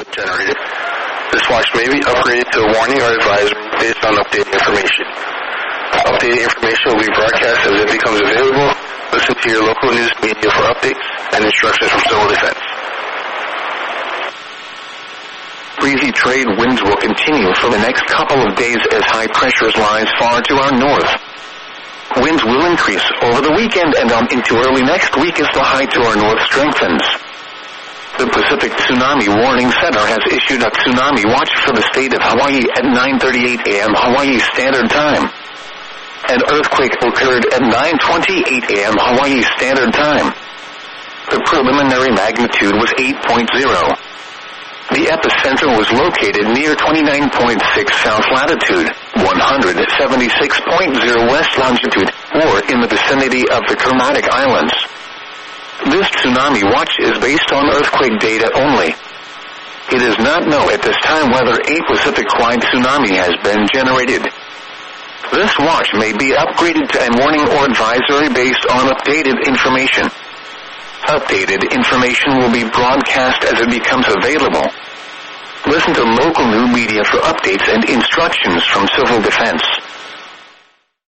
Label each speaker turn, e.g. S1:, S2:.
S1: been generated. This watch may be upgraded to a warning or advisory based on updated information. Updated information will be broadcast as it becomes available. Listen to your local news media for updates and instructions from Civil Defense.
S2: Breezy trade winds will continue for the next couple of days as high pressures lies far to our north. Winds will increase over the weekend and on into early next week as the high to our north strengthens. The Pacific Tsunami Warning Center has issued a tsunami watch for the state of Hawaii at 9:38 a.m. Hawaii Standard Time. An earthquake occurred at 9:28 a.m. Hawaii Standard Time. The preliminary magnitude was 8.0. The epicenter was located near 29.6 south latitude, 176.0 west longitude, or in the vicinity of the Kermadec Islands. This tsunami watch is based on earthquake data only. It is not known at this time whether a Pacific-wide tsunami has been generated. This watch may be upgraded to a warning or advisory based on updated information. Updated information will be broadcast as it becomes available. Listen to local new media for updates and instructions from Civil Defense.